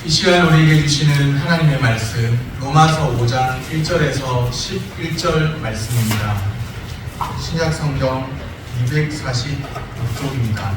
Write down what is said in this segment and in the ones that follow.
이 시간 우리에게 주시는 하나님의 말씀 로마서 5장 1절에서 11절 말씀입니다. 신약성경 246쪽입니다.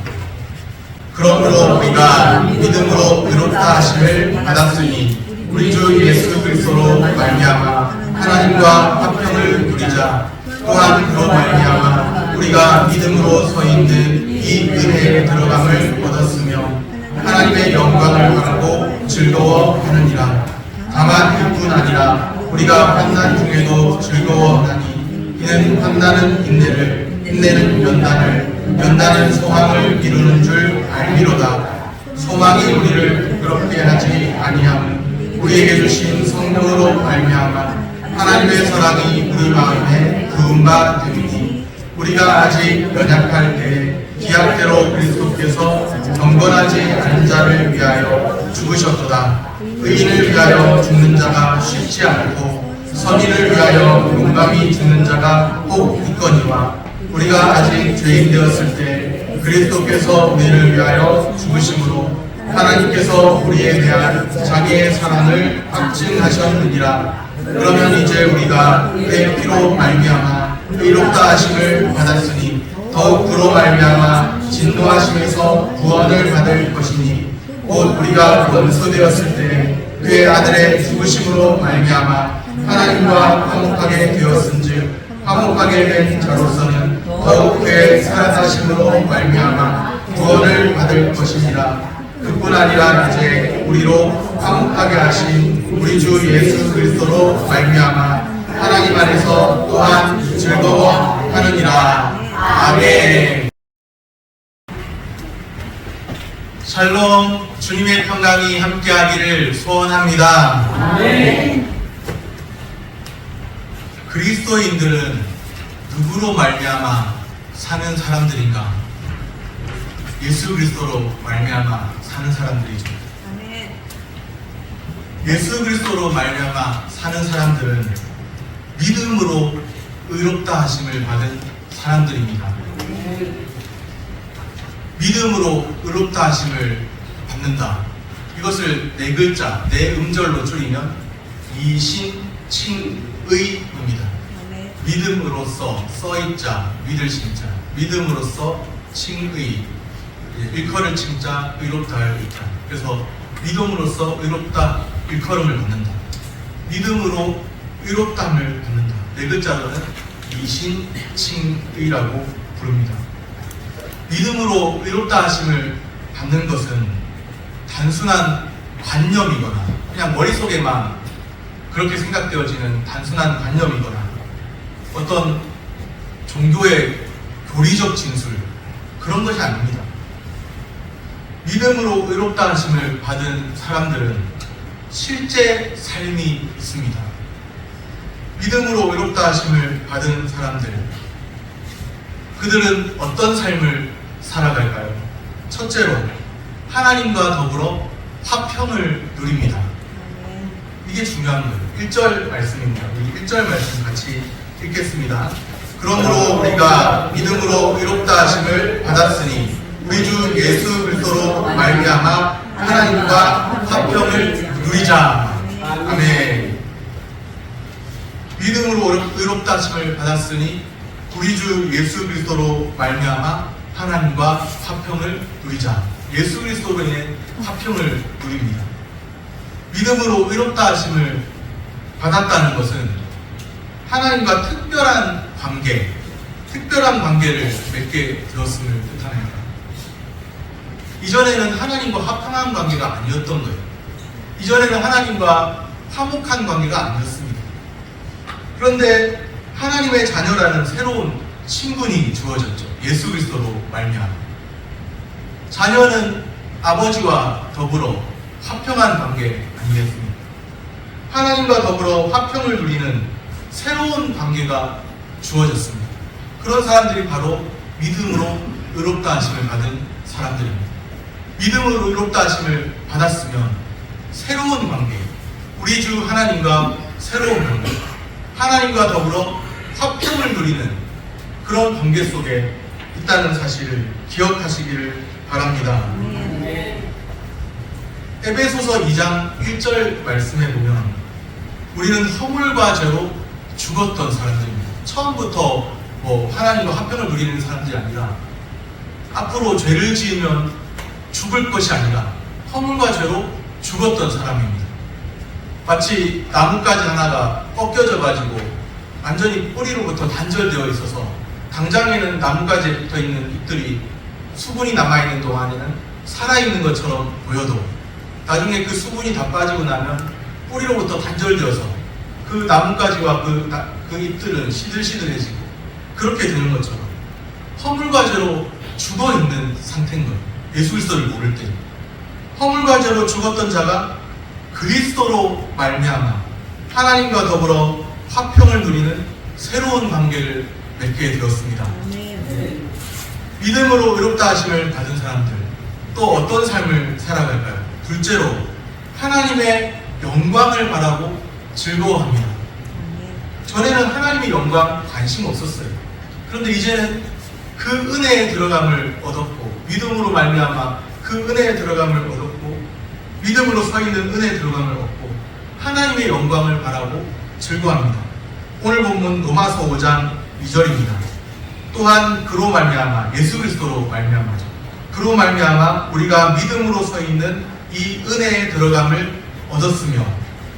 그러므로 우리가 믿음으로 의롭다 하심을 받았으니 우리 주 예수 그리스도로 말미암아 하나님과 화평을 누리자. 또한 그로 말미암아 우리가 믿음으로 서 있는 이 은혜에 들어감을 얻었으며 하나님의 영광을 바라고 즐거워하느니라. 다만 이뿐 아니라 우리가 환난 중에도 즐거워하나니 이는 환난은 인내를, 인내는 연단을, 연단은 소망을 이루는 줄 알미로다. 소망이 우리를 부끄럽게 하지 아니함은 우리에게 주신 성령으로 말미암아 하나님의 사랑이 우리 마음에 부은 바 됨이니 우리가 아직 연약할 때에 기약대로 그리스도께서 경건하지 않은 자를 위하여 죽으셨도다. 의인을 위하여 죽는 자가 쉽지 않고 선인을 위하여 용감히 죽는 자가 꼭 있거니와 우리가 아직 죄인 되었을 때 그리스도께서 우리를 위하여 죽으심으로 하나님께서 우리에 대한 자기의 사랑을 확증하셨느니라. 그러면 이제 우리가 그의 피로 말미암아 의롭다 하심을 받았으니 더욱 그로 말미암아 진노하심에서 구원을 받을 것이니 곧 우리가 원수되었을 때 그의 아들의 죽으심으로 말미암아 하나님과 화목하게 되었은즉 화목하게 된 자로서는 더욱 그의 살아나심으로 말미암아 구원을 받을 것이니라. 그뿐 아니라 이제 우리로 화목하게 하신 우리 주 예수 그리스도로 말미암아 하나님 안에서 또한 즐거워하느니라. 아멘. 샬롬, 주님의 평강이 함께하기를 소원합니다. 아멘. 그리스도인들은 누구로 말미암아 사는 사람들인가? 예수 그리스도로 말미암아 사는 사람들이죠. 아멘. 예수 그리스도로 말미암아 사는 사람들은 믿음으로 의롭다 하심을 받은 사람들입니다. 믿음으로 의롭다 하심을 받는다. 이것을 네 글자, 네 음절로 줄이면 이신칭의입니다. 아멘. 믿음으로써 써있자, 믿을 신자, 믿음으로써 칭의, 일컬을 칭자, 의롭다를 의자. 그래서 믿음으로써 의롭다, 일컬음을 받는다. 믿음으로 의롭다함을 받는다. 네 글자로는 이신칭의라고 부릅니다. 믿음으로 의롭다 하심을 받는 것은 단순한 관념이거나 그냥 머릿속에만 그렇게 생각되어지는 단순한 관념이거나 어떤 종교의 교리적 진술 그런 것이 아닙니다. 믿음으로 의롭다 하심을 받은 사람들은 실제 삶이 있습니다. 믿음으로 의롭다 하심을 받은 사람들, 그들은 어떤 삶을 살아갈까요? 첫째로 하나님과 더불어 화평을 누립니다. 아멘. 이게 중요한 거예요. 1절 말씀입니다. 우리 1절 말씀 같이 읽겠습니다. 그러므로 우리가 믿음으로 의롭다 하심을 받았으니 우리 주 예수 그리스도로 말미암아 하나님과 화평을 누리자. 아멘. 믿음으로 의롭다 하심을 받았으니 우리 주 예수 그리스도로 말미암아 하나님과 화평을 누리자. 예수 그리스도로 인해 화평을 누립니다. 믿음으로 의롭다 하심을 받았다는 것은 하나님과 특별한 관계를 맺게 되었음을 뜻합니다. 이전에는 하나님과 화평한 관계가 아니었던 거예요. 이전에는 하나님과 화목한 관계가 아니었습니다. 그런데 하나님의 자녀라는 새로운 신분이 주어졌죠. 예수 그리스도로 말미암아. 자녀는 아버지와 더불어 화평한 관계 아니겠습니까? 하나님과 더불어 화평을 누리는 새로운 관계가 주어졌습니다. 그런 사람들이 바로 믿음으로 의롭다 하심을 받은 사람들입니다. 믿음으로 의롭다 하심을 받았으면 새로운 관계, 우리 주 하나님과 새로운 관계, 하나님과 더불어 화평을 누리는 그런 관계 속에 있다는 사실을 기억하시기를 바랍니다. 에베소서 2장 1절 말씀에 보면 우리는 허물과 죄로 죽었던 사람들입니다. 처음부터 하나님과 화평을 누리는 사람들이 아니라 앞으로 죄를 지으면 죽을 것이 아니라 허물과 죄로 죽었던 사람입니다. 마치 나뭇가지 하나가 꺾여져 가지고 완전히 뿌리로부터 단절되어 있어서 당장에는 나뭇가지에 붙어 있는 잎들이 수분이 남아있는 동안에는 살아있는 것처럼 보여도 나중에 그 수분이 다 빠지고 나면 뿌리로부터 단절되어서 그 나뭇가지와 그 잎들은 시들시들해지고 그렇게 되는 것처럼 허물과 죄로 죽어있는 상태인 거예요. 예수 그리스도를 모를 때 허물과 죄로 죽었던 자가 그리스도로 말미암아 하나님과 더불어 화평을 누리는 새로운 관계를 맺게 되었습니다. 아멘. 믿음으로 의롭다 하심을 받은 사람들 또 어떤 삶을 살아갈까요? 둘째로 하나님의 영광을 바라고 즐거워합니다. 아멘. 전에는 하나님의 영광 관심 없었어요. 그런데 이제는 그 은혜의 들어감을 얻었고 믿음으로 말미암아 그 은혜의 들어감을 얻었고 믿음으로 서 있는 은혜의 들어감을 얻고 하나님의 영광을 바라고 즐거워합니다. 오늘 본문 로마서 5장 2절입니다. 또한 그로 말미암아 예수 그리스도로 말미암아죠. 그로 말미암아 우리가 믿음으로 서 있는 이 은혜의 들어감을 얻었으며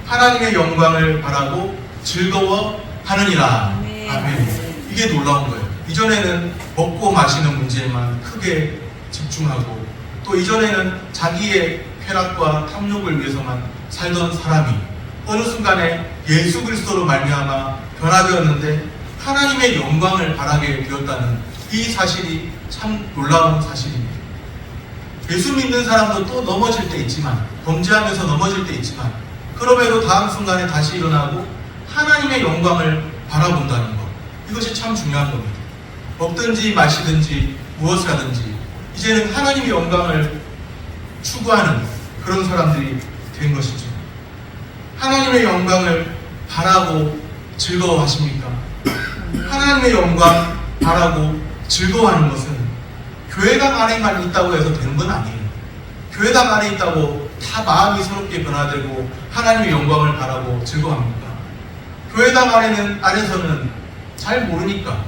하나님의 영광을 바라고 즐거워하느니라. 아멘. 아멘. 이게 놀라운 거예요. 이전에는 먹고 마시는 문제에만 크게 집중하고 또 이전에는 자기의 쾌락과 탐욕을 위해서만 살던 사람이 어느 순간에 예수 그리스도로 말미암아 변화되었는데 하나님의 영광을 바라게 되었다는 이 사실이 참 놀라운 사실입니다. 예수 믿는 사람도 또 넘어질 때 있지만 범죄하면서 넘어질 때 있지만 그럼에도 다음 순간에 다시 일어나고 하나님의 영광을 바라본다는 것 이것이 참 중요한 겁니다. 먹든지 마시든지 무엇을 하든지 이제는 하나님의 영광을 추구하는 그런 사람들이 된 것이죠. 하나님의 영광을 바라고 즐거워하십니까? 하나님의 영광 바라고 즐거워하는 것은 교회당 안에만 있다고 해서 되는 건 아니에요. 교회당 안에 있다고 다 마음이 새롭게 변화되고 하나님의 영광을 바라고 즐거워합니까? 교회당 안에서는 잘 모르니까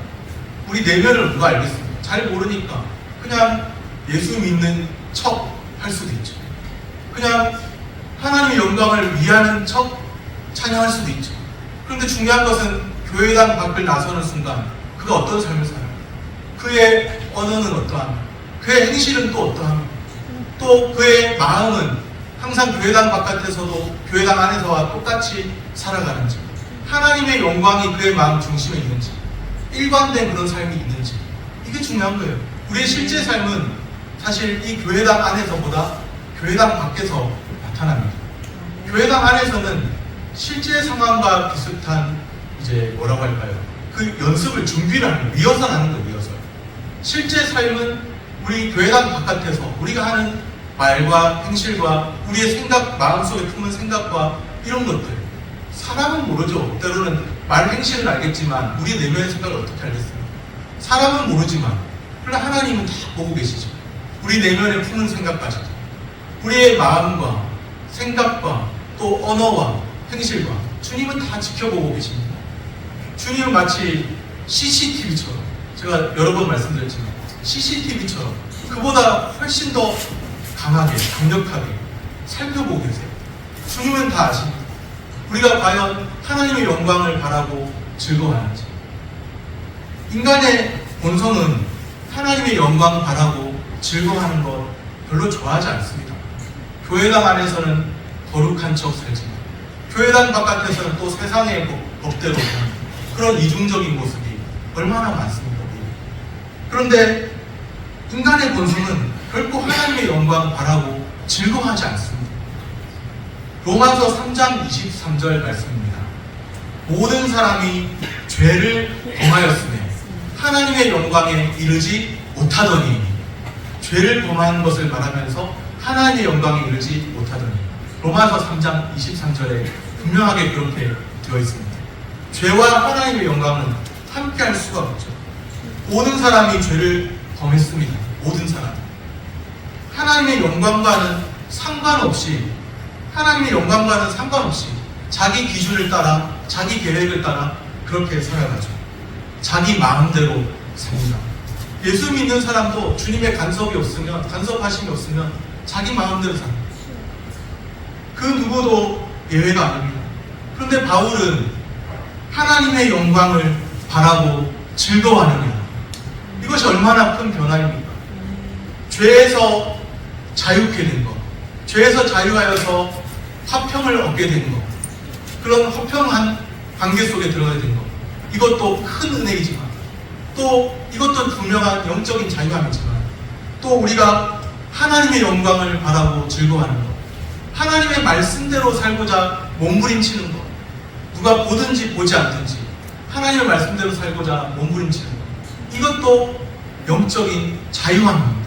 우리 내면을 누가 알겠습니까? 잘 모르니까 그냥 예수 믿는 척 할 수도 있죠. 그냥 하나님의 영광을 위하는 척 찬양할 수도 있죠. 그런데 중요한 것은 교회당 밖을 나서는 순간 그가 어떤 삶을 살아요? 그의 언어는 어떠하며 그의 행실은 또 어떠하며 또 그의 마음은 항상 교회당 바깥에서도 교회당 안에서와 똑같이 살아가는지 하나님의 영광이 그의 마음 중심에 있는지 일관된 그런 삶이 있는지 이게 중요한 거예요. 우리의 실제 삶은 사실 이 교회당 안에서보다 교회당 밖에서 나타납니다. 교회당 안에서는 실제 상황과 비슷한 이제 뭐라고 할까요? 그 연습을 준비를 하는 거예요. 리허설 하는 거예요. 리허설. 실제 삶은 우리 교회당 바깥에서 우리가 하는 말과 행실과 우리의 생각, 마음속에 품은 생각과 이런 것들 사람은 모르죠. 때로는 말 행실은 알겠지만 우리 내면의 생각을 어떻게 알겠습니까? 사람은 모르지만 그러나 하나님은 다 보고 계시죠. 우리 내면에 품은 생각까지도 우리의 마음과 생각과 또 언어와 행실과 주님은 다 지켜보고 계십니다. 주님은 마치 CCTV처럼 제가 여러 번 말씀드렸지만 CCTV처럼 그보다 훨씬 더 강하게 강력하게 살펴보고 계세요. 주님은 다 아십니다. 우리가 과연 하나님의 영광을 바라고 즐거워하는지. 인간의 본성은 하나님의 영광 바라고 즐거워하는 것 별로 좋아하지 않습니다. 교회당 안에서는 거룩한 척 살지만 교회당 바깥에서는 또 세상의 법대로 그런 이중적인 모습이 얼마나 많습니까? 그런데 인간의 본성은 결코 하나님의 영광 바라고 즐거워하지 않습니다. 로마서 3장 23절 말씀입니다. 모든 사람이 죄를 범하였으며 하나님의 영광에 이르지 못하더니 죄를 범한 것을 말하면서 하나님의 영광에 이르지 못하더니 로마서 3장 23절에 분명하게 그렇게 되어 있습니다. 죄와 하나님의 영광은 함께할 수가 없죠. 모든 사람이 죄를 범했습니다. 모든 사람. 하나님의 영광과는 상관없이, 하나님의 영광과는 상관없이 자기 기준을 따라, 자기 계획을 따라 그렇게 살아가죠. 자기 마음대로 삽니다. 예수 믿는 사람도 주님의 간섭이 없으면, 간섭하심이 없으면 자기 마음대로 삽니다. 그 누구도 예외가 아닙니다. 그런데 바울은 하나님의 영광을 바라고 즐거워하느냐, 이것이 얼마나 큰 변화입니까? 죄에서 자유케 된 것, 죄에서 자유하여서 화평을 얻게 된 것, 그런 화평한 관계 속에 들어가게 된 것, 이것도 큰 은혜이지만, 또 이것도 분명한 영적인 자유함이지만, 또 우리가 하나님의 영광을 바라고 즐거워하는 것, 하나님의 말씀대로 살고자 몸부림치는 것, 누가 보든지 보지 않든지 하나님의 말씀대로 살고자 몸부림치는 것, 이것도 영적인 자유함입니다.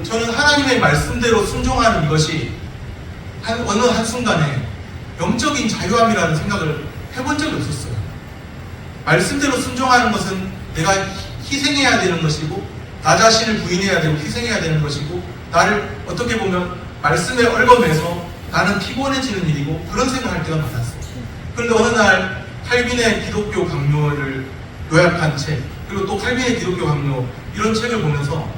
저는 하나님의 말씀대로 순종하는 이것이 어느 한순간에 영적인 자유함이라는 생각을 해본 적이 없었어요. 말씀대로 순종하는 것은 내가 희생해야 되는 것이고, 나 자신을 부인해야 되고 희생해야 되는 것이고, 나를 어떻게 보면 말씀에 얽어매서 나는 피곤해지는 일이고, 그런 생각할 때가 많았어요. 그런데 어느 날 칼빈의 기독교 강요를 요약한 책, 그리고 또 칼빈의 기독교 강요, 이런 책을 보면서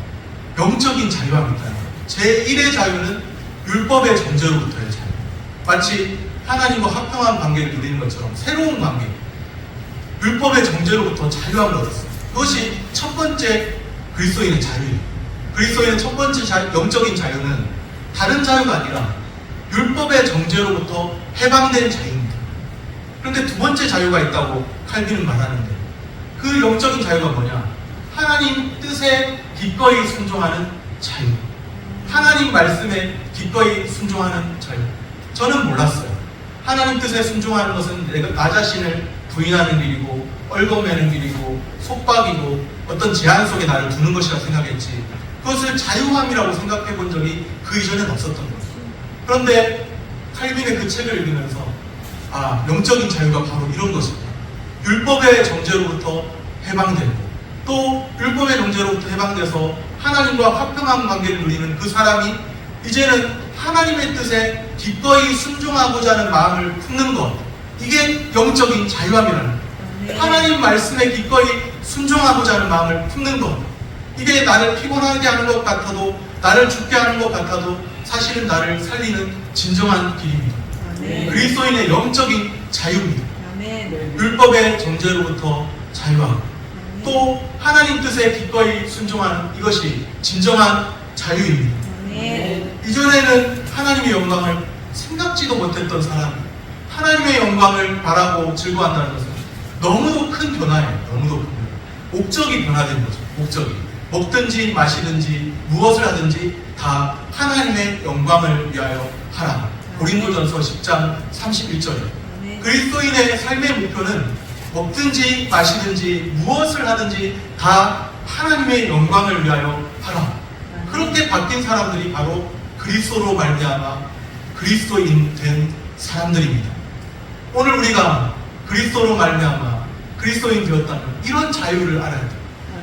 영적인 자유함이 있다는 거예요. 제1의 자유는 율법의 정죄로부터의 자유, 마치 하나님과 화평한 관계를 누리는 것처럼 새로운 관계, 율법의 정죄로부터 자유함을 얻었어요. 그것이 첫 번째 그리스도인의 자유예요. 그리스도인의 첫 번째 영적인 자유는 다른 자유가 아니라 율법의 정죄로부터 해방된 자유입니다. 그런데 두 번째 자유가 있다고 칼빈은 말하는데, 그 영적인 자유가 뭐냐? 하나님 뜻에 기꺼이 순종하는 자유, 하나님 말씀에 기꺼이 순종하는 자유. 저는 몰랐어요. 하나님 뜻에 순종하는 것은 내가 나 자신을 부인하는 길이고, 얽어매는 길이고, 속박이고, 어떤 제한 속에 나를 두는 것이라 생각했지, 그것을 자유함이라고 생각해 본 적이 그 이전엔 없었던 거예요. 그런데 칼빈의 그 책을 읽으면서, 아, 영적인 자유가 바로 이런 것이구나. 율법의 정죄로부터 해방되고, 또 율법의 정죄로부터 해방돼서 하나님과 화평한 관계를 누리는 그 사람이 이제는 하나님의 뜻에 기꺼이 순종하고자 하는 마음을 품는 것, 이게 영적인 자유함이라는 거예요. 하나님 말씀에 기꺼이 순종하고자 하는 마음을 품는 것, 이게 나를 피곤하게 하는 것 같아도, 나를 죽게 하는 것 같아도 사실은 나를 살리는 진정한 길입니다. 그리스도인의 영적인 자유입니다. 율법의 정죄로부터 자유하고, 또 하나님 뜻에 기꺼이 순종하는 이것이 진정한 자유입니다. 이전에는 하나님의 영광을 생각지도 못했던 사람이 하나님의 영광을 바라고 즐거워한다는 것은 너무도 큰 변화예요. 너무도 큰 변화. 목적이 변화된 거죠. 목적이. 먹든지 마시든지 무엇을 하든지 다 하나님의 영광을 위하여 하라. 고린도전서 10장 31절에 그리스도인의 삶의 목표는 먹든지 마시든지 무엇을 하든지 다 하나님의 영광을 위하여 하라. 그렇게 바뀐 사람들이 바로 그리스도로 말미암아 그리스도인 된 사람들입니다. 오늘 우리가 그리스도로 말미암아 그리스도인 되었다면 이런 자유를 알아야 돼요.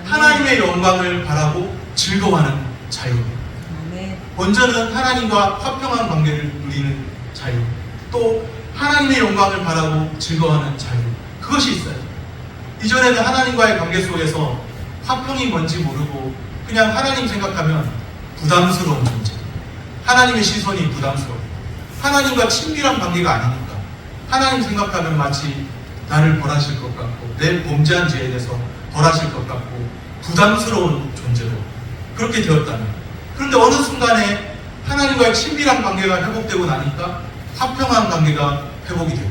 하나님의 영광을 바라고 즐거워하는 자유. 먼저는 하나님과 화평한 관계를 누리는 자유, 또 하나님의 영광을 바라고 즐거워하는 자유, 그것이 있어요. 이전에는 하나님과의 관계 속에서 화평이 뭔지 모르고 그냥 하나님 생각하면 부담스러운 존재, 하나님의 시선이 부담스러워, 하나님과 친밀한 관계가 아니니까 하나님 생각하면 마치 나를 벌하실 것 같고 내 범죄한 죄에 대해서 벌하실 것 같고 부담스러운 존재로 그렇게 되었다면, 그런데 어느 순간에 하나님과의 친밀한 관계가 회복되고 나니까 화평한 관계가 회복이 되고,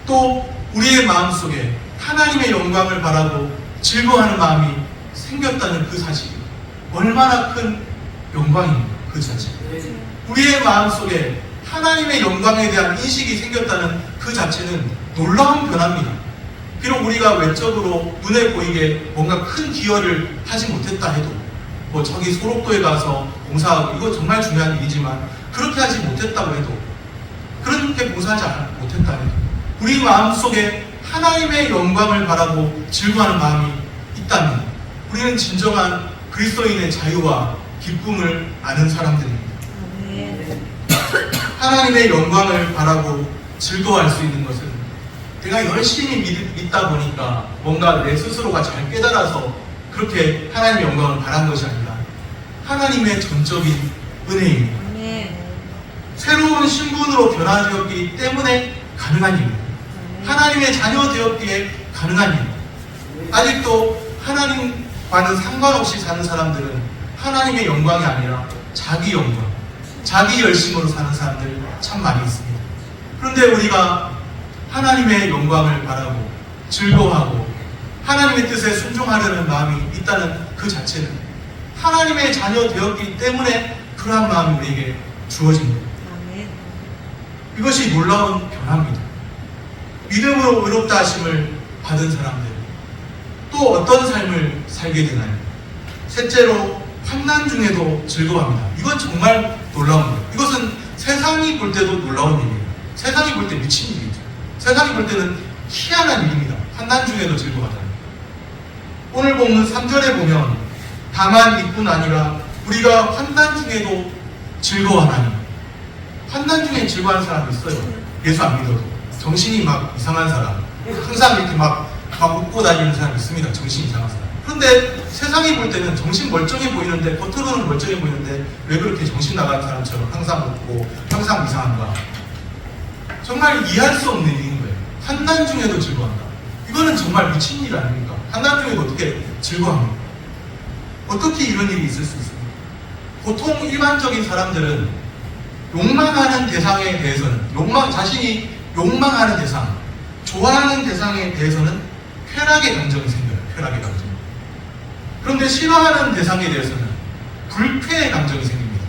또 우리의 마음속에 하나님의 영광을 바라고 즐거워하는 마음이 생겼다는 그 사실이 얼마나 큰 영광입니까? 그 자체. 우리의 마음속에 하나님의 영광에 대한 인식이 생겼다는 그 자체는 놀라운 변화입니다. 비록 우리가 외적으로 눈에 보이게 뭔가 큰 기여를 하지 못했다 해도, 뭐 저기 소록도에 가서 봉사하고 이거 정말 중요한 일이지만 그렇게 하지 못했다고 해도, 그렇게 봉사하지 못했다 해도 우리 마음속에 하나님의 영광을 바라고 즐거워하는 마음이 있다면 우리는 진정한 그리스도인의 자유와 기쁨을 아는 사람들입니다. 아멘. 하나님의 영광을 바라고 즐거워할 수 있는 것은 내가 열심히 믿다 보니까 뭔가 내 스스로가 잘 깨달아서 그렇게 하나님의 영광을 바란 것이 아니라 하나님의 전적인 은혜입니다. 아멘. 새로운 신분으로 변화되었기 때문에 가능한 일입니다. 하나님의 자녀 되었기에 가능한 일입니다. 아직도 하나님과는 상관없이 사는 사람들은 하나님의 영광이 아니라 자기 영광, 자기 열심으로 사는 사람들 참 많이 있습니다. 그런데 우리가 하나님의 영광을 바라고 즐거워하고 하나님의 뜻에 순종하려는 마음이 있다는 그 자체는 하나님의 자녀 되었기 때문에 그러한 마음이 우리에게 주어집니다. 아멘. 이것이 놀라운 변화입니다. 믿음으로 의롭다 하심을 받은 사람들 또 어떤 삶을 살게 되나요? 셋째로 환난 중에도 즐거워합니다. 이건 정말 놀라운 거예요. 이것은 세상이 볼 때도 놀라운 일이에요. 세상이 볼 때 미친 일이죠. 세상이 볼 때는 희한한 일입니다. 환난 중에도 즐거워하다는. 오늘 본문 3절에 보면 다만 이뿐 아니라 우리가 환난 중에도 즐거워하나니. 환난 중에 즐거워하는 사람이 있어요. 예수 안 믿어도. 정신이 막 이상한 사람. 항상 이렇게 막 웃고 다니는 사람이 있습니다. 정신이 이상한 사람. 그런데 세상이 볼 때는 정신 멀쩡해 보이는데, 겉으로는 멀쩡해 보이는데 왜 그렇게 정신 나간 사람처럼 항상 웃고 항상 이상한가. 정말 이해할 수 없는 일인 거예요. 환난 중에도 즐거워한다. 이거는 정말 미친 일 아닙니까? 환난 중에도 어떻게 즐거워합니까? 어떻게 이런 일이 있을 수 있습니까? 보통 일반적인 사람들은 욕망하는 대상에 대해서는 자신이 욕망하는 대상, 좋아하는 대상에 대해서는 쾌락의 감정이 생겨요. 쾌락의 감정. 그런데 싫어하는 대상에 대해서는 불쾌의 감정이 생깁니다.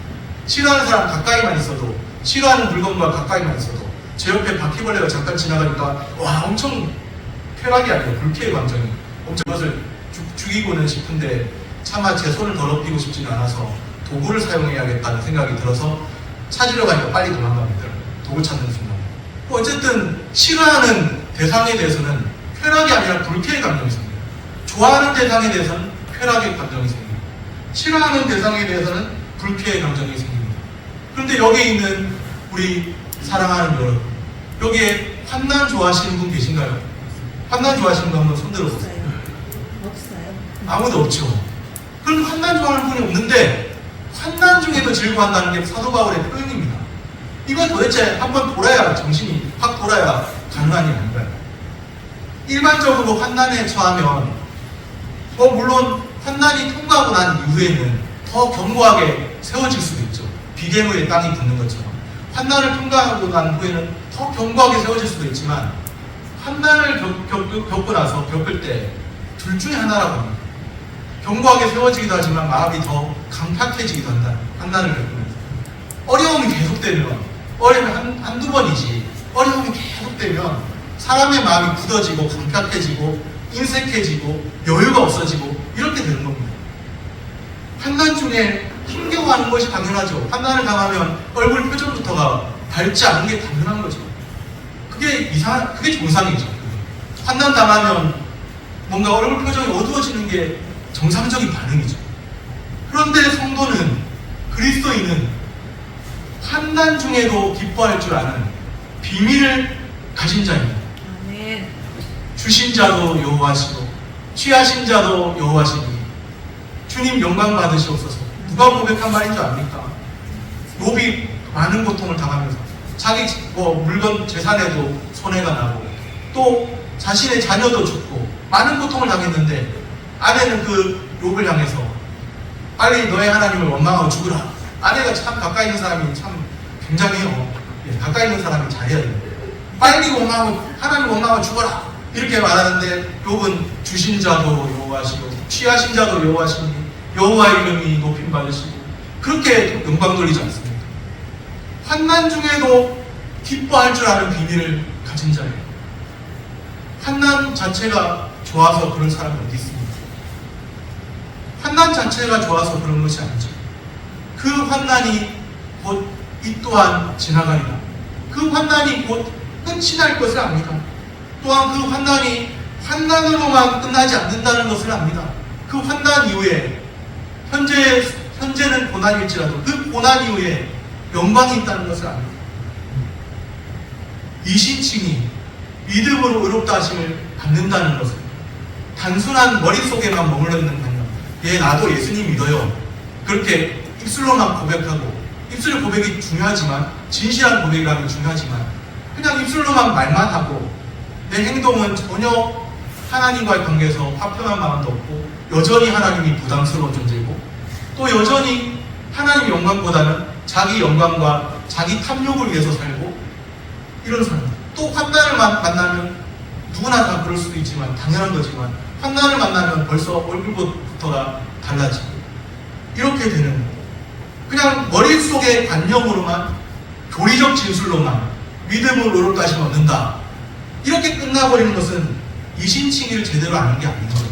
싫어하는 사람 가까이만 있어도, 싫어하는 물건과 가까이만 있어도 제 옆에 바퀴벌레가 잠깐 지나가니까 와 엄청 쾌락이 아니에요. 불쾌의 감정이 엄청 그것을 죽이고는 싶은데 차마 제 손을 더럽히고 싶지는 않아서 도구를 사용해야겠다는 생각이 들어서 찾으려 가니까 빨리 도망갑니다. 도구 찾는 순간. 어쨌든 싫어하는 대상에 대해서는 쾌락이 아니라 불쾌의 감정이 생겨요. 좋아하는 대상에 대해서는 쾌락의 감정이 생깁니다. 싫어하는 대상에 대해서는 불쾌의 감정이 생깁니다. 그런데 여기 있는 우리 사랑하는 여러분, 여기에 환난 좋아하시는 분 계신가요? 환난 좋아하시는 분 한번 손 들어보세요. 없어요. 아무도 없죠. 그럼 환난 좋아하는 분이 없는데 환난 중에도 즐거워한다는 게 사도 바울의 표현입니다. 이건 도대체 한번 돌아야, 정신이 확 돌아야 가능한 일 아닌가요? 일반적으로 환난에 처하면 물론 환난이 통과하고 난 이후에는 더 견고하게 세워질 수도 있죠. 비계물에 땅이 붙는 것처럼 환난을 통과하고 난 후에는 더 견고하게 세워질 수도 있지만 환난을 겪고 나서 겪을 때 둘 중에 하나라고 합니다. 견고하게 세워지기도 하지만 마음이 더 강팍해지기도 한다. 환난을 겪으면서 어려움이 계속되면, 어려움이 한두 번이지, 어려움이 계속되면 사람의 마음이 굳어지고 강팍해지고 인색해지고 여유가 없어지고 이렇게 되는 겁니다. 환난 중에 힘겨워하는 것이 당연하죠. 환난을 당하면 얼굴 표정부터가 밝지 않은 게 당연한 거죠. 그게 정상이죠. 환난 당하면 뭔가 얼굴 표정이 어두워지는 게 정상적인 반응이죠. 그런데 성도는, 그리스도인은 환난 중에도 기뻐할 줄 아는 비밀을 가진 자입니다. 아멘. 주신 자도 여호와시고 취하신 자도 여호와시니 주님 영광 받으시옵소서. 누가 고백한 말인 줄 압니까? 욥이 많은 고통을 당하면서 자기 물건 재산에도 손해가 나고 또 자신의 자녀도 죽고 많은 고통을 당했는데 아내는 그 욥을 향해서 빨리 너의 하나님을 원망하고 죽으라. 아내가 참 가까이 있는 사람이 참 굉장해요. 가까이 있는 사람이 잘해야 돼요. 빨리 원망하고 하나님 원망하고 죽어라. 이렇게 말하는데 욥은 주신 자도 여호와시고 취하신 자도 여호와시니 여호와의 이름이 높임 받으시고 그렇게 영광 돌리지 않습니다. 환난 중에도 기뻐할 줄 아는 비밀을 가진 자예요. 환난 자체가 좋아서 그런 사람이 어디 있습니까? 환난 자체가 좋아서 그런 것이 아니죠. 그 환난이 곧 이 또한 지나가리라. 그 환난이 곧 끝이 날 것을 압니다. 또한 그 환난이 환난으로만 끝나지 않는다는 것을 압니다. 그 환난 이후에 현재는 고난일지라도 그 고난 이후에 영광이 있다는 것을 압니다. 이신칭이 믿음으로 의롭다 하심을 받는다는 것은 단순한 머릿속에만 머무르는 관념, 나도 예수님 믿어요, 그렇게 입술로만 고백하고, 입술 고백이 중요하지만, 진실한 고백이라는 게 중요하지만, 그냥 입술로만 말만 하고 내 행동은 전혀 하나님과의 관계에서 화평한 마음도 없고, 여전히 하나님이 부담스러운 존재고, 또 여전히 하나님 영광보다는 자기 영광과 자기 탐욕을 위해서 살고, 이런 사람. 또 환난을 만나면 누구나 다 그럴 수도 있지만, 당연한 거지만, 환난을 만나면 벌써 얼굴부터가 달라지고, 이렇게 되는 거예요. 그냥 머릿속의 관념으로만, 교리적 진술로만 믿음을 의롭다 하심을 얻는다, 이렇게 끝나버리는 것은 이신칭의를 제대로 아는 게 아닌 거예요.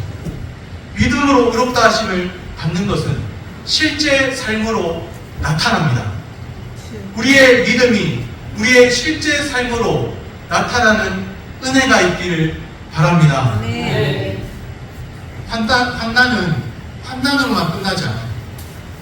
믿음으로 의롭다 하심을 받는 것은 실제 삶으로 나타납니다. 우리의 믿음이 우리의 실제 삶으로 나타나는 은혜가 있기를 바랍니다. 네. 환난으로만 끝나지 않아요.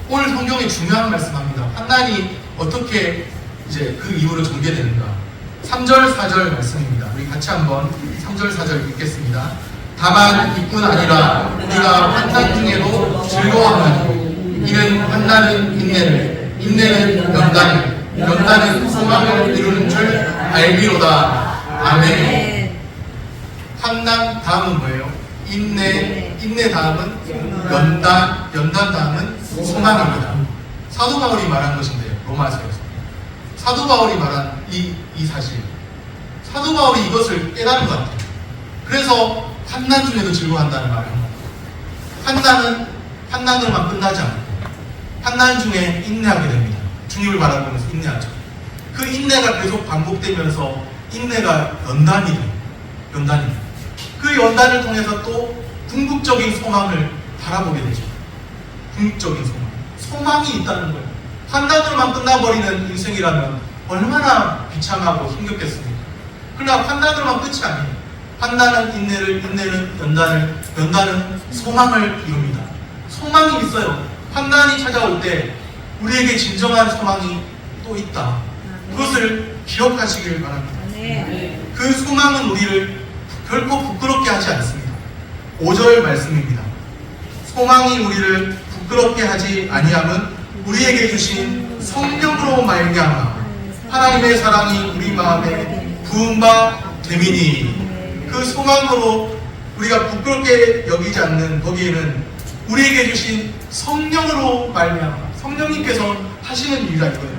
오늘 성경에 중요한 말씀합니다. 환난이 어떻게 이제 그 이후로 전개되는가. 3절, 4절 말씀입니다. 우리 같이 한번 3절, 4절 읽겠습니다. 다만 이뿐 아니라 우리가 환난 중에도 즐거워하나니 이는 환난은 인내를, 인내는 연단을, 연단은 소망을 이루는 줄 알기로다. 아멘. 환난 다음은 뭐예요? 인내 다음은 연단 다음은 소망입니다. 사도 바울이 말한 것인데요, 로마서에서. 사도 바울이 말한 이 사실, 사도 바울이 이것을 깨달은 것 같아요. 그래서 환난 중에도 즐거워한다는 말을 합니다. 환난으로만 끝나지 않고 환난 중에 인내하게 됩니다. 주님을 바라보면서 인내하죠. 그 인내가 계속 반복되면서 인내가 연단이 돼요. 그 연단을 통해서 또 궁극적인 소망을 바라보게 되죠. 궁극적인 소망이 있다는 거예요. 환난으로만 끝나버리는 인생이라면 얼마나 비참하고 힘겹겠습니까? 그러나 환난으로만 끝이 아니에요. 환난은 인내를, 인내는 연단은 소망을 이룹니다. 소망이 있어요. 환난이 찾아올 때 우리에게 진정한 소망이 또 있다. 그것을 기억하시길 바랍니다. 그 소망은 우리를 결코 부끄럽게 하지 않습니다. 5절 말씀입니다. 소망이 우리를 부끄럽게 하지 아니함은 우리에게 주신 성령으로 말미암아 하나님의 사랑이 우리 마음에 부은 바 됨이니, 그 소망으로 우리가 부끄럽게 여기지 않는 거기에는 우리에게 주신 성령으로 말미암아, 성령님께서 하시는 일이라 이거예요.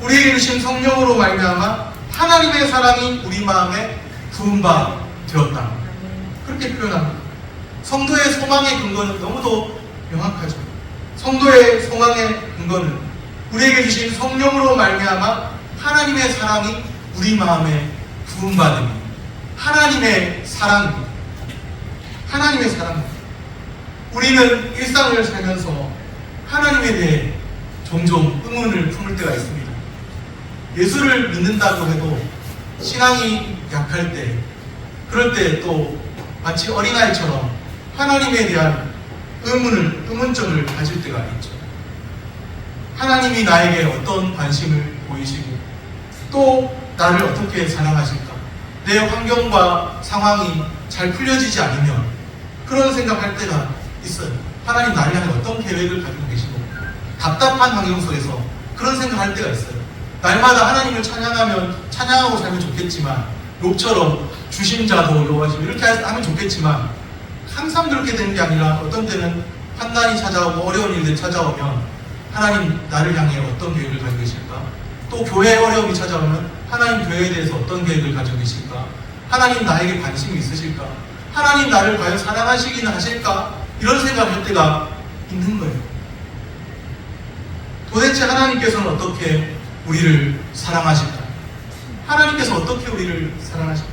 우리에게 주신 성령으로 말미암아 하나님의 사랑이 우리 마음에 부은 바 되었다. 그렇게 표현합니다. 성도의 소망의 근거는 너무도 명확하죠. 성도의 소망의 근거는 우리에게 주신 성령으로 말미암아 하나님의 사랑이 우리 마음에 부은 바 됩니다. 하나님의 사랑입니다. 하나님의 사랑입니다. 우리는 일상을 살면서 하나님에 대해 종종 의문을 품을 때가 있습니다. 예수를 믿는다고 해도 신앙이 약할 때, 그럴 때 또 마치 어린아이처럼 하나님에 대한 의문점을 가질 때가 있죠. 하나님이 나에게 어떤 관심을 보이시고 또 나를 어떻게 사랑하실까? 내 환경과 상황이 잘 풀려지지 않으면 그런 생각할 때가 있어요. 하나님 나를 향해 어떤 계획을 가지고 계시고, 답답한 환경 속에서 그런 생각할 때가 있어요. 날마다 하나님을 찬양하고 살면 좋겠지만, 욥처럼 주심자도 여호와시고 이렇게 하면 좋겠지만, 항상 그렇게 되는 게 아니라 어떤 때는 환난이 찾아오고 어려운 일들이 찾아오면 하나님 나를 향해 어떤 계획을 가지고 계실까? 또 교회에 어려움이 찾아오면 하나님 교회에 대해서 어떤 계획을 가지고 계실까? 하나님 나에게 관심이 있으실까? 하나님 나를 과연 사랑하시기는 하실까? 이런 생각을 할 때가 있는 거예요. 도대체 하나님께서는 어떻게 우리를 사랑하실까? 하나님께서 어떻게 우리를 사랑하실까?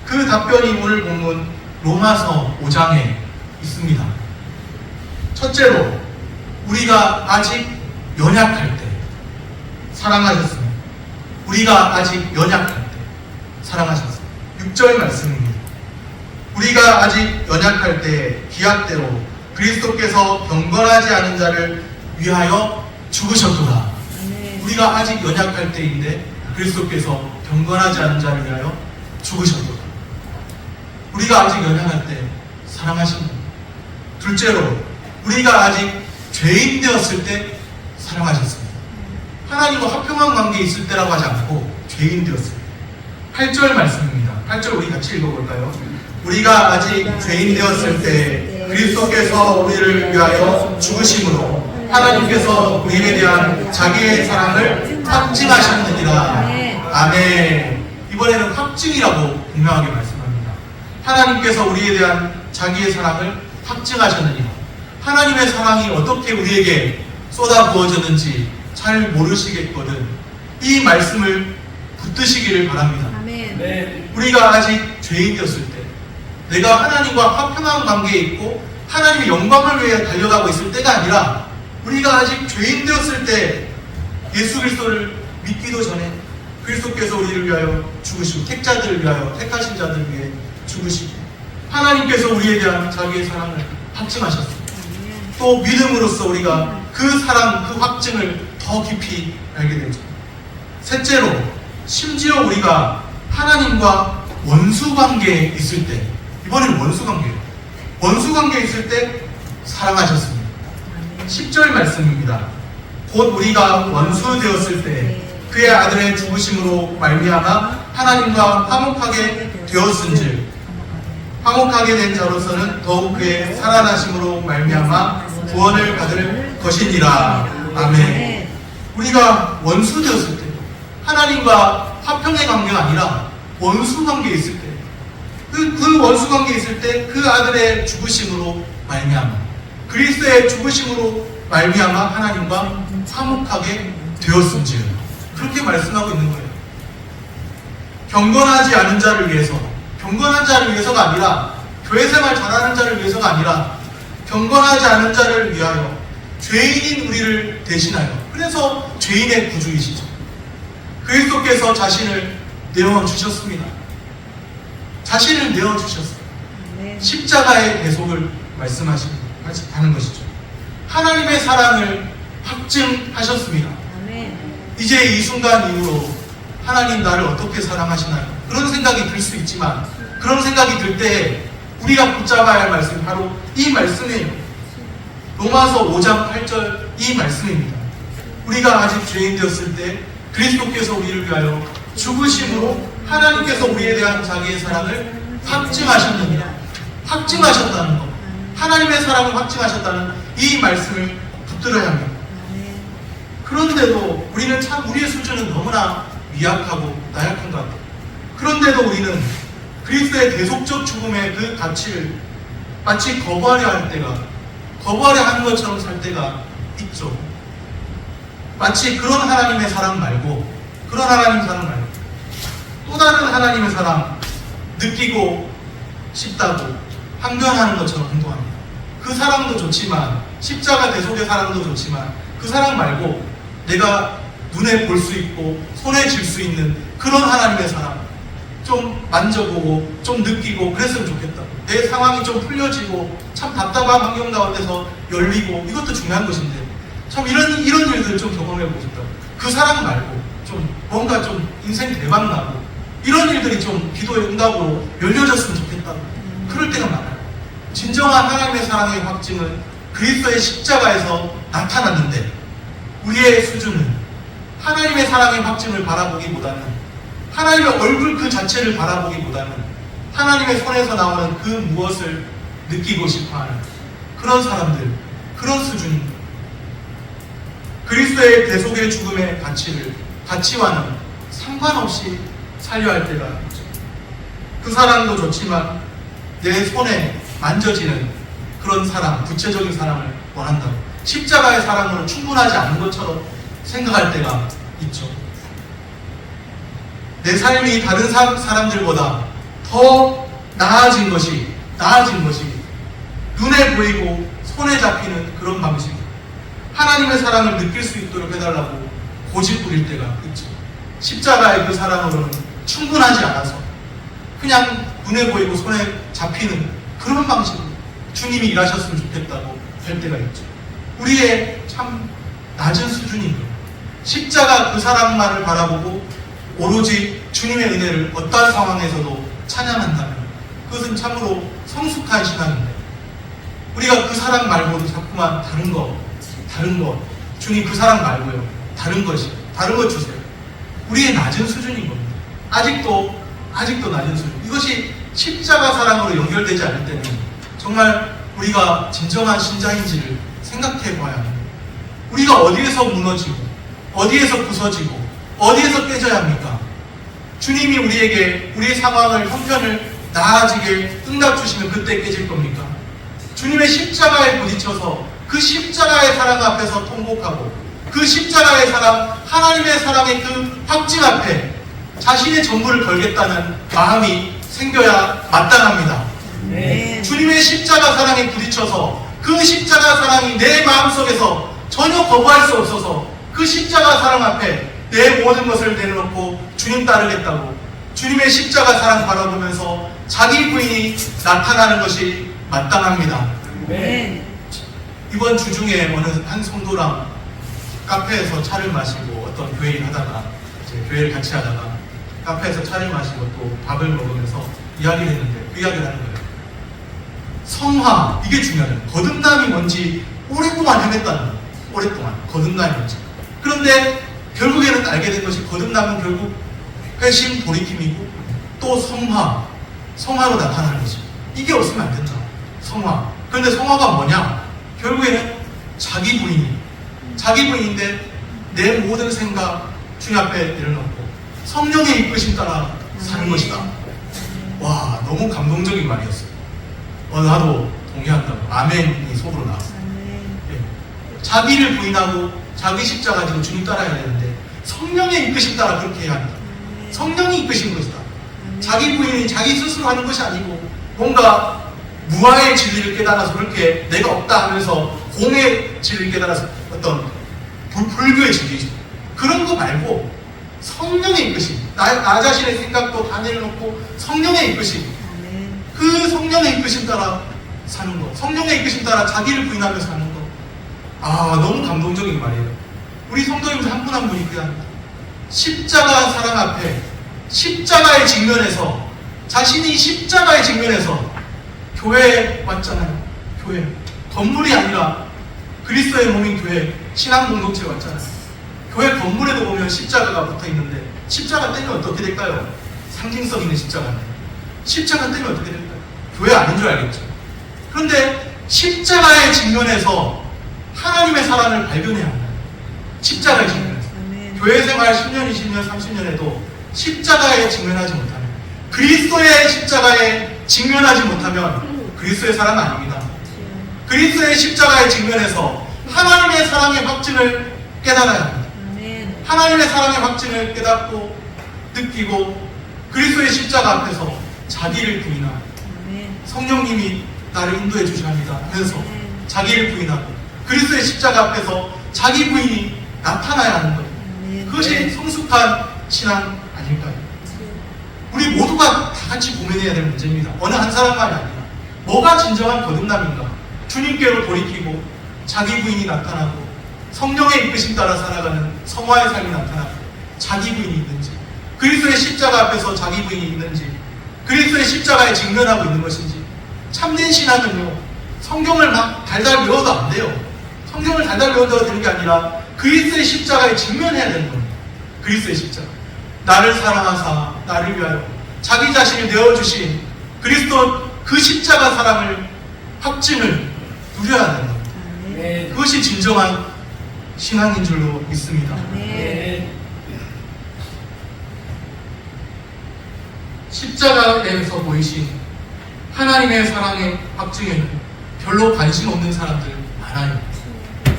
그 답변이 오늘 본문 로마서 5장에 있습니다. 첫째로, 우리가 아직 연약할 때 사랑하셨습니다. 우리가 아직 연약할 때 사랑하셨습니다. 6절 말씀입니다. 우리가 아직 연약할 때 기약대로 그리스도께서 경건하지 않은 자를 위하여 죽으셨도다. 우리가 아직 연약할 때인데 그리스도께서 경건하지 않은 자를 위하여 죽으셨도다. 우리가 아직 연약할 때 사랑하신다. 둘째로 우리가 아직 죄인 되었을 때 사랑하셨습니다. 하나님과 화평한 관계에 있을 때라고 하지 않고 죄인 되었을 때. 8절 말씀입니다. 8절 우리 같이 읽어볼까요? 우리가 아직 죄인 되었을 때 그리스도께서 우리를 위하여 죽으심으로 하나님께서 우리에 대한 자기의 사랑을 확증하셨느니라. 아멘. 이번에는 확증이라고 분명하게 말씀합니다. 하나님께서 우리에 대한 자기의 사랑을 확증하셨느니라. 하나님의 사랑이 어떻게 우리에게 쏟아 부어졌는지 잘 모르시겠거든. 이 말씀을 붙드시기를 바랍니다. 아멘. 우리가 아직 죄인이었을 때, 내가 하나님과 화평한 관계에 있고 하나님의 영광을 위해 달려가고 있을 때가 아니라 우리가 아직 죄인 되었을 때 예수 그리스도를 믿기도 전에 그리스도께서 우리를 위하여 죽으시고 택자들을 위하여 택하신 자들을 위해 죽으시고 하나님께서 우리에 대한 자기의 사랑을 확증하셨습니다. 또 믿음으로써 우리가 그 사랑, 그 확증을 더 깊이 알게 되죠. 셋째로 심지어 우리가 하나님과 원수관계에 있을 때, 이번엔 원수관계예요. 원수관계에 있을 때 사랑하셨습니다. 10절 말씀입니다. 곧 우리가 원수 되었을 때 그의 아들의 죽으심으로 말미암아 하나님과 화목하게 되었은즉 화목하게 된 자로서는 더욱 그의 살아나심으로 말미암아 구원을 받을 것이니라. 아멘. 우리가 원수 되었을 때, 하나님과 화평의 관계가 아니라 원수 관계에 있을 때, 그 원수 관계에 있을 때 그 아들의 죽으심으로 말미암아, 그리스도의 죽으심으로 말미암아 하나님과 화목하게 되었음즉, 그렇게 말씀하고 있는 거예요. 경건하지 않은 자를 위해서, 경건한 자를 위해서가 아니라, 교회 생활 잘하는 자를 위해서가 아니라 경건하지 않은 자를 위하여 죄인인 우리를 대신하여, 그래서 죄인의 구주이시죠. 그리스도께서 자신을 내어주셨습니다. 자신을 내어주셨어요. 십자가의 대속을 말씀하는 것이죠. 하나님의 사랑을 확증하셨습니다. 이제 이 순간 이후로 하나님 나를 어떻게 사랑하시나요? 그런 생각이 들 수 있지만, 그런 생각이 들 때 우리가 붙잡아야 할 말씀이 바로 이 말씀이에요. 로마서 5장 8절 이 말씀입니다. 우리가 아직 죄인 되었을 때 그리스도께서 우리를 위하여 죽으심으로 하나님께서 우리에 대한 자기의 사랑을 확증하셨느니라. 확증하셨다는 것, 하나님의 사랑을 확증하셨다는 이 말씀을 붙들어야 합니다. 그런데도 우리는 참 우리의 수준은 너무나 미약하고 나약한 것 같아요. 그런데도 우리는 그리스도의 대속적 죽음의 그 가치를 마치 거부하려 할 때가, 거부하려 하는 것처럼 살 때가 있죠. 마치 그런 하나님의 사랑 말고, 그런 하나님 사랑 말고 또 다른 하나님의 사랑 느끼고 싶다고 항변하는 것처럼 행동합니다. 그 사랑도 좋지만, 십자가 대속의 사랑도 좋지만, 그 사랑 말고 내가 눈에 볼 수 있고 손에 쥘 수 있는 그런 하나님의 사랑 좀 만져보고 좀 느끼고 그랬으면 좋겠다고. 내 상황이 좀 풀려지고 참 답답한 환경 가운데서 열리고, 이것도 중요한 것인데 참 이런 일들을 좀 경험해보고 싶다고. 그 사랑 말고 좀 뭔가 좀 인생 대박 나고 이런 일들이 좀 기도의 응답으로 열려졌으면 좋겠다고. 그럴 때가 많아요. 진정한 하나님의 사랑의 확증은 그리스도의 십자가에서 나타났는데, 우리의 수준은 하나님의 사랑의 확증을 바라보기보다는, 하나님의 얼굴 그 자체를 바라보기보다는 하나님의 손에서 나오는 그 무엇을 느끼고 싶어하는 그런 사람들, 그런 수준입니다. 그리스도의 대속의 죽음의 가치와는 상관없이 살려 할 때가 있죠. 그 사랑도 좋지만 내 손에 만져지는 그런 사랑, 구체적인 사랑을 원한다고. 십자가의 사랑으로 충분하지 않은 것처럼 생각할 때가 있죠. 내 삶이 다른 사람들보다 더 나아진 것이 눈에 보이고 손에 잡히는 그런 방식, 하나님의 사랑을 느낄 수 있도록 해달라고 고집 부릴 때가 있죠. 십자가의 그 사랑으로는 충분하지 않아서 그냥 눈에 보이고 손에 잡히는 그런 방식으로 주님이 일하셨으면 좋겠다고 할 때가 있죠. 우리의 참 낮은 수준인 거예요. 십자가 그 사랑만을 바라보고 오로지 주님의 은혜를 어떠한 상황에서도 찬양한다면 그것은 참으로 성숙한 신앙인데, 우리가 그 사랑 말고도 자꾸만 다른 거 주님 그 사랑 말고요, 다른 것 주세요. 우리의 낮은 수준인 겁니다. 아직도 낮은 수준. 이것이 십자가 사랑으로 연결되지 않을 때는 정말 우리가 진정한 신자인지를 생각해 봐야 합니다. 우리가 어디에서 무너지고 어디에서 부서지고 어디에서 깨져야 합니까? 주님이 우리에게 우리의 상황을, 형편을 나아지게 응답주시면 그때 깨질 겁니까? 주님의 십자가에 부딪혀서 그 십자가의 사랑 앞에서 통곡하고 그 십자가의 사랑, 하나님의 사랑의 그 확증 앞에 자신의 전부를 걸겠다는 마음이 생겨야 마땅합니다. 아멘. 주님의 십자가 사랑에 부딪혀서 그 십자가 사랑이 내 마음속에서 전혀 거부할 수 없어서 그 십자가 사랑 앞에 내 모든 것을 내려놓고 주님 따르겠다고 주님의 십자가 사랑 바라보면서 자기 부인이 나타나는 것이 마땅합니다. 아멘. 이번 주 중에 어느 한 성도랑 카페에서 차를 마시고 어떤 교회일 하다가 이제 교회를 같이 하다가 카페에서 차를 마시고 또 밥을 먹으면서 이야기를 했는데 그 이야기를 하는 거예요. 성화, 이게 중요해요. 거듭남이 뭔지 오랫동안 헤맸다는 거예요. 오랫동안 거듭남이 뭔지. 그런데 결국에는 알게 된 것이, 거듭남은 결국 회심, 돌이킴이고 또 성화로 나타나는 것이, 이게 없으면 안 된다. 성화. 그런데 성화가 뭐냐? 결국에는 자기 부인인데 내 모든 생각 주님 앞에 내려놓고 성령의 이끄심 따라 사는 것이다. 와, 너무 감동적인 말이었어요. 나도 동의한다고 아멘이 속으로 나왔어요. 아멘. 예. 자기를 부인하고 자기 십자가 지고 주님 따라야 되는데 성령의 이끄심 따라 그렇게 해야 합니다. 성령이 이끄신 것이다. 자기 부인이 자기 스스로 하는 것이 아니고 뭔가 무아의 진리를 깨달아서 그렇게 내가 없다 하면서 공의 진리를 깨달아서 어떤 불교의 진리죠. 그런 거 말고 성령의 이끄심, 나 자신의 생각도 다 내려놓고 성령의 이끄심, 아멘. 그 성령의 이끄심 따라 사는 거, 성령의 이끄심 따라 자기를 부인하며 사는 거. 너무 감동적인 말이에요. 우리 성도님들 한 분 한 분이 그냥 십자가 사랑 앞에, 십자가의 직면에서, 자신이 십자가의 직면에서 교회에 왔잖아요. 교회. 건물이 아니라 그리스도의 몸인 교회, 신앙 공동체에 왔잖아요. 교회 건물에도 보면 십자가가 붙어 있는데 십자가 떼면 어떻게 될까요? 상징성 있는 십자가인데 십자가 떼면 어떻게 될까요? 교회 아닌 줄 알겠죠. 그런데 십자가의 직면에서 하나님의 사랑을 발견해야 합니다. 십자가의 직면에서. 아멘. 교회 생활 10년, 20년, 30년에도 십자가에 직면하지 못하면, 그리스도의 십자가에 직면하지 못하면 그리스도의 사랑 아닙니다. 그리스도의 십자가에 직면해서 하나님의 사랑의 확증을 깨달아야 합니다. 아멘. 하나님의 사랑의 확증을 깨닫고 느끼고 그리스도의 십자가 앞에서 자기를 부인하고 아멘. 성령님이 나를 인도해 주셔야 합니다 하면서 아멘. 자기를 부인하고 그리스도의 십자가 앞에서 자기 부인이 나타나야 하는 거예요. 아멘. 그것이 성숙한 신앙 아닐까요? 우리 모두가 다 같이 고민해야 될 문제입니다. 어느 한 사람만이 아니라 뭐가 진정한 거듭남인가? 주님께로 돌이키고 자기 부인이 나타나고 성령의 이끄심 따라 살아가는 성화의 삶이 나타나고 자기 부인이 있는지, 그리스도의 십자가 앞에서 자기 부인이 있는지, 그리스도의 십자가에 직면하고 있는 것인지. 참된 신앙은요, 성경을 막 달달 외워도 안 돼요. 성경을 달달 외운다고 되는 게 아니라 그리스도의 십자가에 직면해야 되는 겁니다. 그리스도의 십자가. 나를 사랑하사 나를 위하여 자기 자신을 내어주신 그리스도 그 십자가 사랑을, 확증을 누려야 되는 겁니다. 아멘. 그것이 진정한 신앙인 줄로 믿습니다. 아멘. 십자가에서 보이신 하나님의 사랑의 확증에는 별로 관심 없는 사람들 많아요.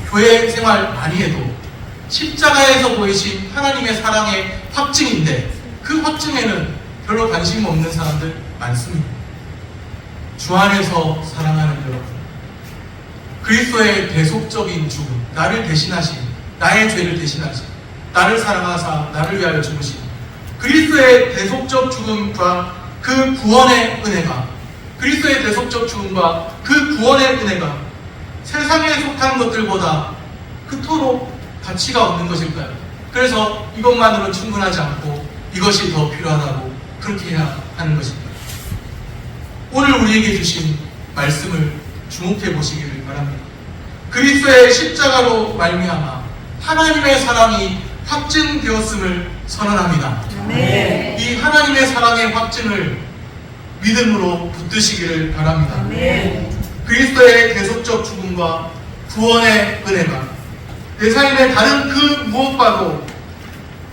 교회 생활 많이 해도 십자가에서 보이신 하나님의 사랑의 확증인데 그 확증에는 별로 관심 없는 사람들 많습니다. 주 안에서 사랑하는 여러분, 그리스도의 대속적인 죽음, 나를 대신하신, 나의 죄를 대신하신, 나를 사랑하사 나를 위하여 죽으신 그리스도의 대속적 죽음과 그 구원의 은혜가, 그리스도의 대속적 죽음과 그 구원의 은혜가 세상에 속한 것들보다 그토록 가치가 없는 것일까요? 그래서 이것만으로 충분하지 않고 이것이 더 필요하다고 그렇게 해야 하는 것입니다. 오늘 우리에게 주신 말씀을 주목해 보시기를 바랍니다. 그리스도의 십자가로 말미암아 하나님의 사랑이 확증되었음을 선언합니다. 아멘. 이 하나님의 사랑의 확증을 믿음으로 붙드시기를 바랍니다. 아멘. 그리스도의 계속적 죽음과 구원의 은혜가 내 삶의 다른 그 무엇과도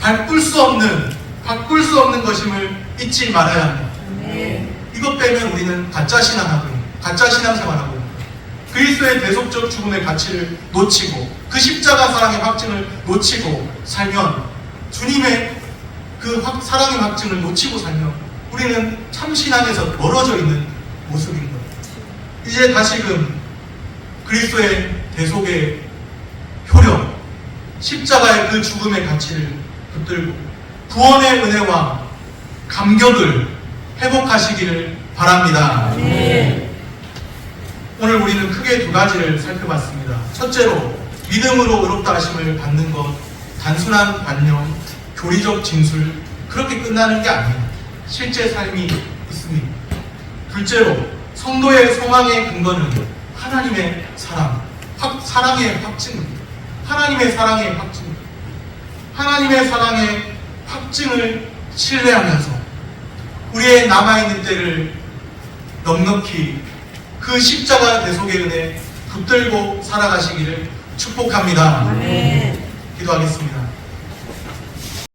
바꿀 수 없는 것임을 잊지 말아야 합니다. 아멘. 이것 빼면 우리는 가짜 신앙생활하고 그리스도의 대속적 죽음의 가치를 놓치고 그 십자가 사랑의 확증을 놓치고 살면 주님의 그 사랑의 확증을 놓치고 살면 우리는 참 신앙에서 멀어져 있는 모습인 거예요. 이제 다시금 그리스도의 대속의 효력, 십자가의 그 죽음의 가치를 붙들고 구원의 은혜와 감격을 회복하시기를 바랍니다. 아멘. 오늘 우리는 크게 두 가지를 살펴봤습니다. 첫째로 믿음으로 의롭다 하심을 받는 것, 단순한 관념, 교리적 진술 그렇게 끝나는 게 아니에요. 실제 삶이 있습니다. 둘째로 성도의 소망의 근거는 하나님의 사랑, 사랑의 확증입니다. 하나님의 사랑의 확증, 하나님의 사랑의 확증을 신뢰하면서 우리의 남아있는 때를 넉넉히 그 십자가 대속의 은혜 붙들고 살아가시기를 축복합니다. 아멘. 기도하겠습니다.